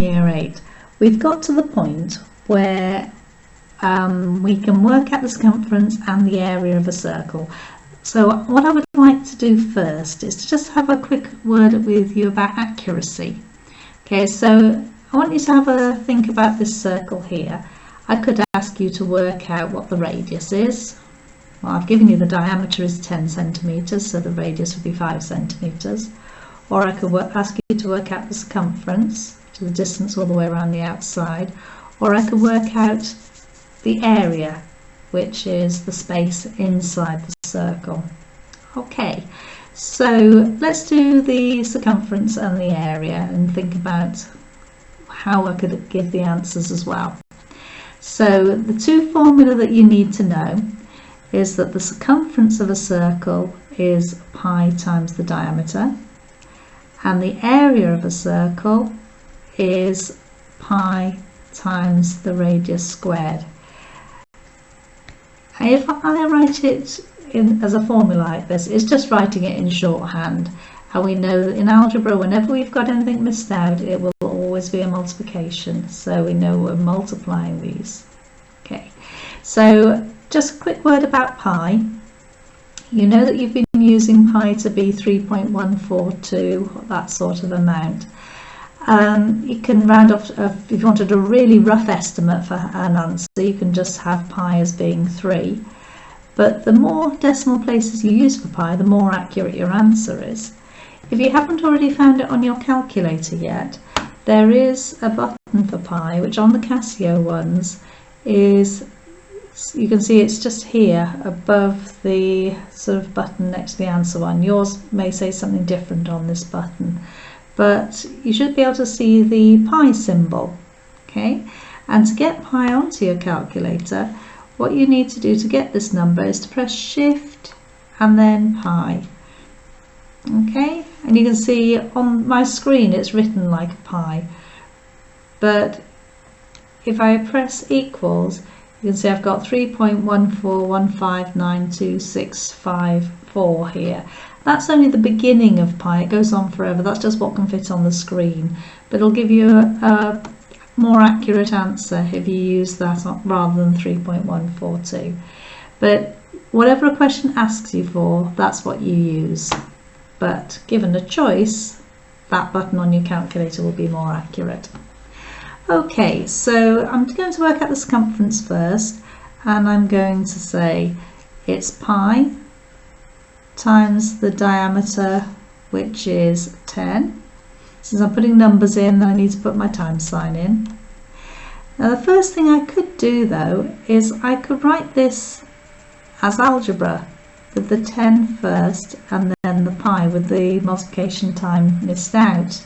Year 8, we've got to the point where we can work out the circumference and the area of a circle. So what I would like to do first is to just have a quick word with you about accuracy. Okay, so I want you to have a think about this circle here. I could ask you to work out what the radius is. Well, I've given you the diameter is 10 centimetres, so the radius would be 5 centimetres. Or I could ask you to work out the circumference, to the distance all the way around the outside. Or I could work out the area, which is the space inside the circle. Okay, so let's do the circumference and the area and think about how I could give the answers as well. So the two formula that you need to know is that the circumference of a circle is pi times the diameter, and the area of a circle is pi times the radius squared. If I write it as a formula like this, it's just writing it in shorthand, and we know that in algebra whenever we've got anything missed out it will always be a multiplication, so we know we're multiplying these. Okay, so just a quick word about pi. You know that you've been using pi to be 3.142, that sort of amount. You can round off, if you wanted a really rough estimate for an answer, you can just have pi as being 3. But the more decimal places you use for pi, the more accurate your answer is. If you haven't already found it on your calculator yet, there is a button for pi, which on the Casio ones is, you can see it's just here above the sort of button next to the answer one. Yours may say something different on this button, but you should be able to see the pi symbol. Okay, and to get pi onto your calculator, what you need to do to get this number is to press shift and then pi. Okay, and you can see on my screen it's written like a pi, but if I press equals, you can see I've got 3.141592654 here. That's only the beginning of pi, it goes on forever, that's just what can fit on the screen, but it'll give you a more accurate answer if you use that rather than 3.142. But whatever a question asks you for, that's what you use. But given a choice, that button on your calculator will be more accurate. Okay, so I'm going to work out the circumference first, and I'm going to say it's pi times the diameter, which is 10. Since I'm putting numbers in, I need to put my times sign in. Now the first thing I could do though is I could write this as algebra with the 10 first and then the pi with the multiplication time missed out.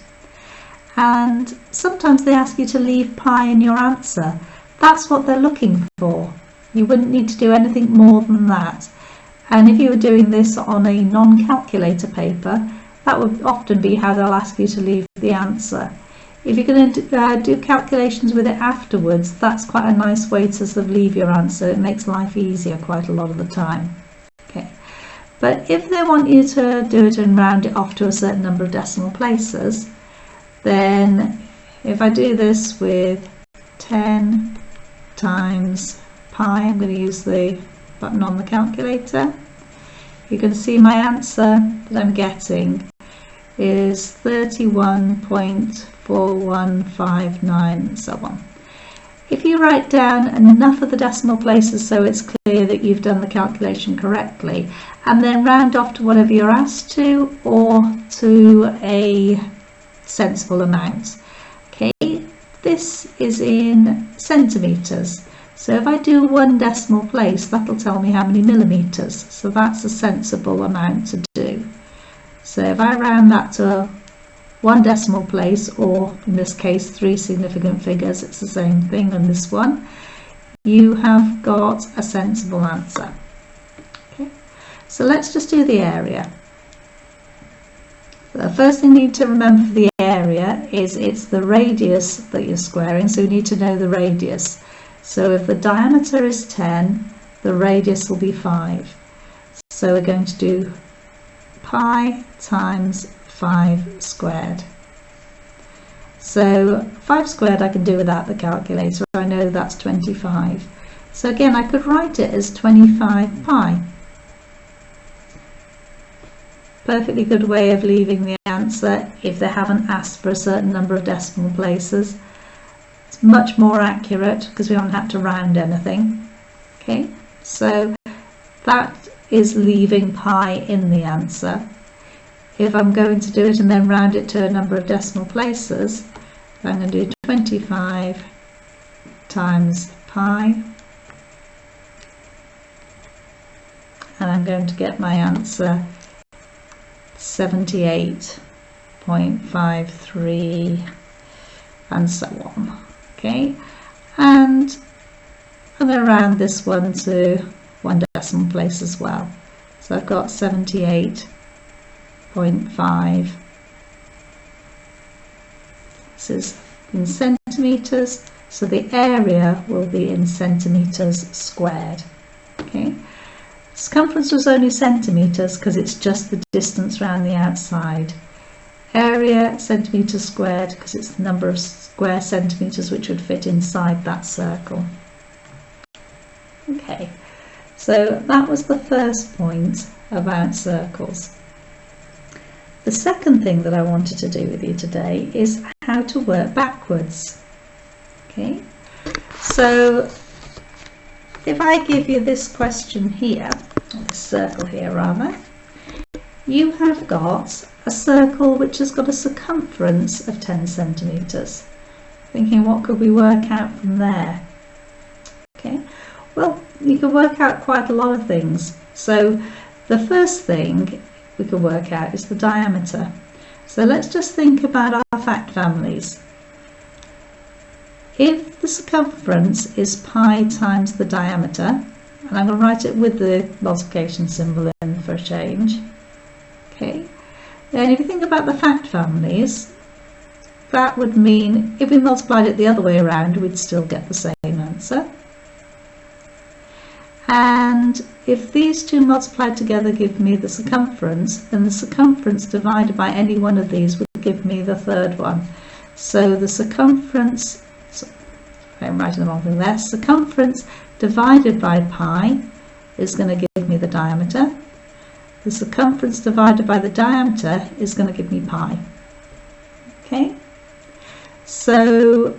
And sometimes they ask you to leave pi in your answer. That's what they're looking for. You wouldn't need to do anything more than that. And if you were doing this on a non-calculator paper, that would often be how they'll ask you to leave the answer. If you're going to do calculations with it afterwards, that's quite a nice way to sort of leave your answer. It makes life easier quite a lot of the time. Okay, but if they want you to do it and round it off to a certain number of decimal places, then if I do this with 10 times pi, I'm going to use the button on the calculator. You can see my answer that I'm getting is 31.4159 and so on. If you write down enough of the decimal places so it's clear that you've done the calculation correctly, and then round off to whatever you're asked to or to a sensible amount. Okay, this is in centimetres. So if I do one decimal place, that'll tell me how many millimetres. So that's a sensible amount to do. So if I round that to one decimal place, or in this case 3 significant figures, it's the same thing on this one, you have got a sensible answer. Okay, so let's just do the area. The first thing you need to remember for the area is it's the radius that you're squaring, so you need to know the radius. So if the diameter is 10, the radius will be 5. So we're going to do pi times 5 squared. So 5 squared I can do without the calculator. I know that's 25. So again, I could write it as 25 pi. Perfectly good way of leaving the answer if they haven't asked for a certain number of decimal places. It's much more accurate because we haven't had to round anything. Okay, so that is leaving pi in the answer. If I'm going to do it and then round it to a number of decimal places, I'm going to do 25 times pi, and I'm going to get my answer 78.53 and so on. Okay, and I'm going to round this one to 1 decimal place as well. So I've got 78.5. This is in centimetres, so the area will be in centimetres squared. Okay. Circumference was only centimetres because it's just the distance around the outside. Area centimetres squared because it's the number of square centimetres which would fit inside that circle. Okay, so that was the first point about circles. The second thing that I wanted to do with you today is how to work backwards. Okay, so if I give you this question here, or this circle here rather, you have got a circle which has got a circumference of 10 centimetres. Thinking, what could we work out from there? Okay, well, you can work out quite a lot of things. So the first thing we can work out is the diameter. So let's just think about our fact families. If the circumference is pi times the diameter, and I'm going to write it with the multiplication symbol in for a change, okay, then if you think about the fact families, that would mean if we multiplied it the other way around, we'd still get the same answer. And if these two multiplied together give me the circumference, then the circumference divided by any one of these would give me the third one. So the circumference, I'm writing the wrong thing there, circumference divided by pi is going to give me the diameter. The circumference divided by the diameter is going to give me pi. Okay, so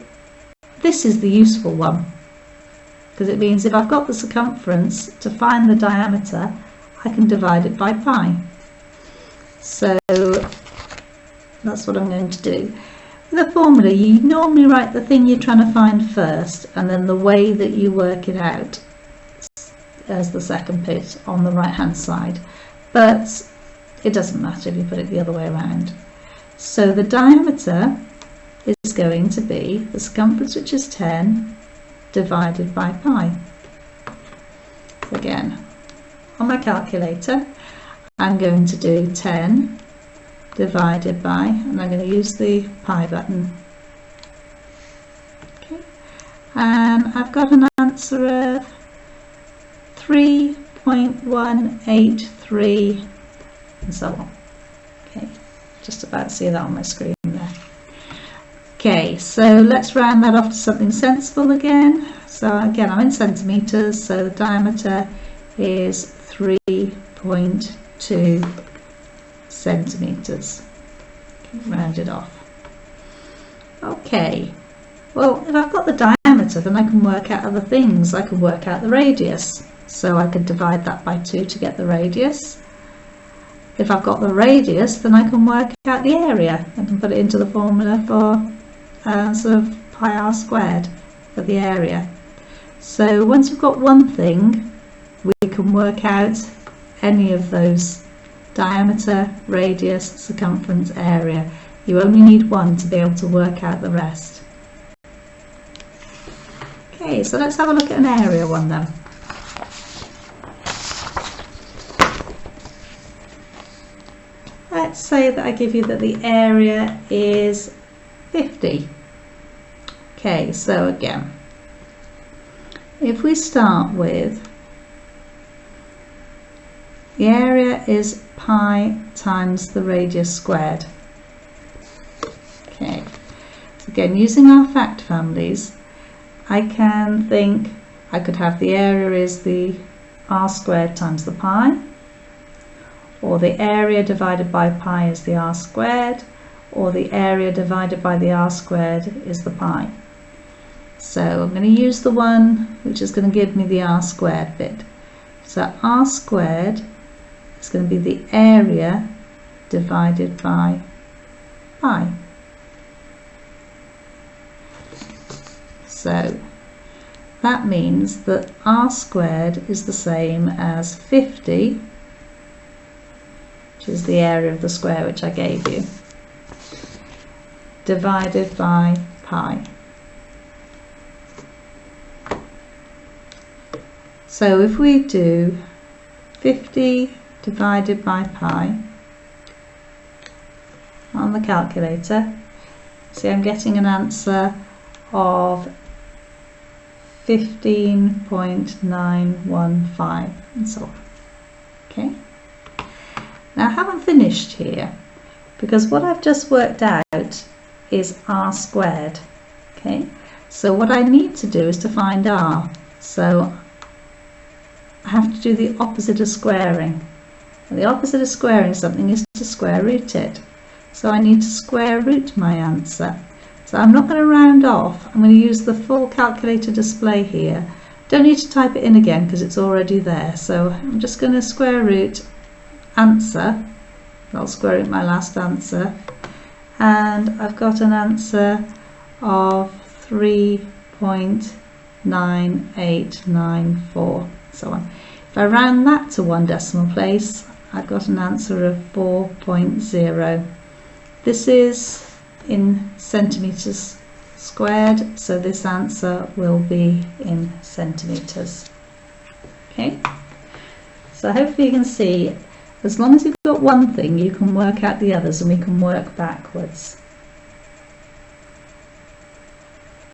this is the useful one, because it means if I've got the circumference, to find the diameter, I can divide it by pi. So that's what I'm going to do. The formula, you normally write the thing you're trying to find first, and then the way that you work it out as the second bit on the right hand side, but it doesn't matter if you put it the other way around. So the diameter is going to be the circumference, which is 10, divided by pi. Again, on my calculator, I'm going to do 10 divided by, and I'm going to use the pi button. Okay, and I've got an answer of 3.183 and so on. Okay, just about to see that on my screen there. Okay, so let's round that off to something sensible again. So again, I'm in centimetres, so the diameter is 3.2 centimetres. Round it off. Okay, well, if I've got the diameter, then I can work out other things. I can work out the radius, so I could divide that by 2 to get the radius. If I've got the radius, then I can work out the area. I can put it into the formula for sort of pi r squared for the area. So once we've got one thing, we can work out any of those: diameter, radius, circumference, area. You only need one to be able to work out the rest. Okay, so let's have a look at an area one then. Let's say that I give you that the area is 50. Okay, so again, if we start with the area is pi times the radius squared. Okay, so again, using our fact families, I can think I could have the area is the r squared times the pi, or the area divided by pi is the r squared, or the area divided by the r squared is the pi. So I'm going to use the one which is going to give me the r squared bit. So r squared is going to be the area divided by pi. So that means that r squared is the same as 50, which is the area of the square which I gave you, divided by pi. So if we do 50 divided by pi on the calculator, see I'm getting an answer of 15.915 and so on. Okay. Now I haven't finished here, because what I've just worked out is r squared. Okay. So what I need to do is to find r. So I have to do the opposite of squaring. And the opposite of squaring something is to square root it. So I need to square root my answer. So I'm not going to round off. I'm going to use the full calculator display here. Don't need to type it in again because it's already there. So I'm just going to square root answer. I'll square root my last answer. And I've got an answer of 3.9894, so on. If I round that to one decimal place, I've got an answer of 4.0. This is in centimetres squared, so this answer will be in centimetres. Okay, so hopefully you can see, as long as you've got one thing, you can work out the others and we can work backwards.